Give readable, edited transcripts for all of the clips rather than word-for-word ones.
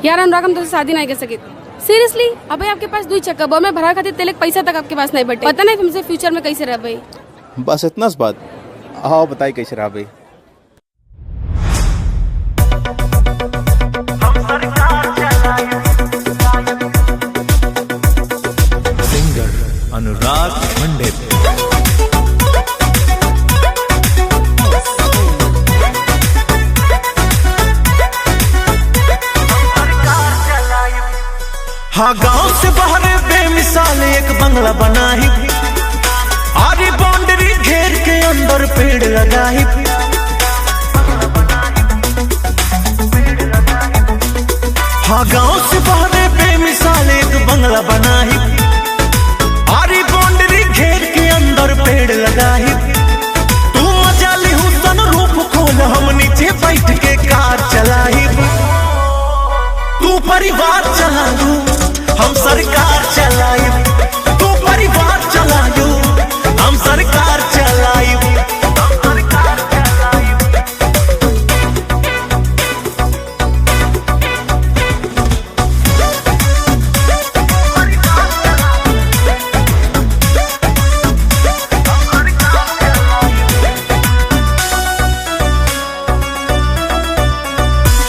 यार अनुराग हम तो शादी नहीं कर सके सीरियसली। अबे आपके पास 2 चक्का बो में भरा खातिर तेल पैसा तक आपके पास नहीं बटे। पता नहीं हमसे फ्यूचर में कैसे रह भाई। बस इतना सी बात। आओ बताई कैसे रहा भाई। सिंगर अनुराग पंडित। हाँ गांव से बाहर बेमिसाल एक बंगला बना ही, आरी बाउंड्री घेर के अंदर पेड़ लगा ही। हाँ गांव से बाहर बेमिसाल एक बंगला बना ही, आरी बाउंड्री घेर के अंदर पेड़ लगा ही। तू मजा ली हुसन रूप खोल हम नीचे बैठ के कार चलाई। तू परिवार चला दू हम सरकार चलाई। तू परिवार चला दू हम सरकार चलाई।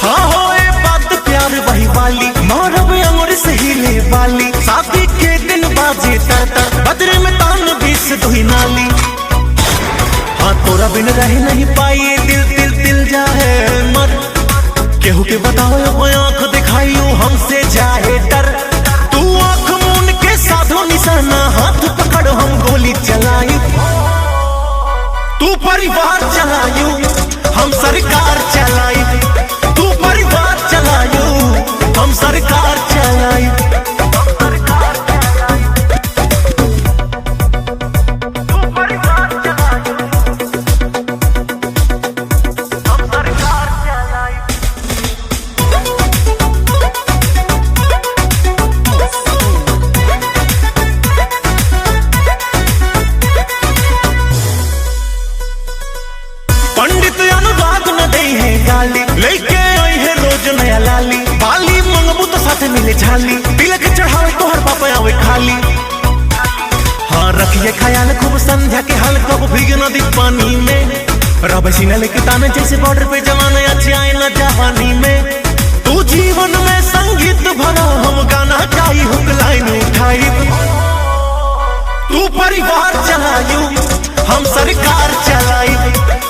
हाँ हो ये बात प्यार वही वाली मारब अंगुर से हिले वाली। शादी के दिन बाजे तरतर बदरे में तान बीस दुही नाली। हाँ तोरा बिन रह नहीं पाई दिल दिल दिल जाए मर। केहू के बताओ आंख दिखाइयो हमसे जाए डर। तू आंख मून के साधो निशाना हाथ पकड़ हम गोली चलाई। तू परिवार चलायू हम सरकार चलाई। तू परिवार चलायू हम सरकार चलाई। पंडित अनुराग न दे है गाली, लेके आई है रोज नया लाली। बाली मंगबू तो साथ मिले झाली, तिलक चढ़ावे तो हर पापा आवे खाली। हाँ रखिए ख्याल खूब संध्या के हाल कब भीगे नदी पानी में। रब सीना लेके ताने जैसे बॉर्डर पे जवान अच्छे आए न जवानी में। तू जीवन में संगीत भरा हम गाना गाई हुक लाइन उठाई। तू परिवार चलायू हम सरकार चलाई।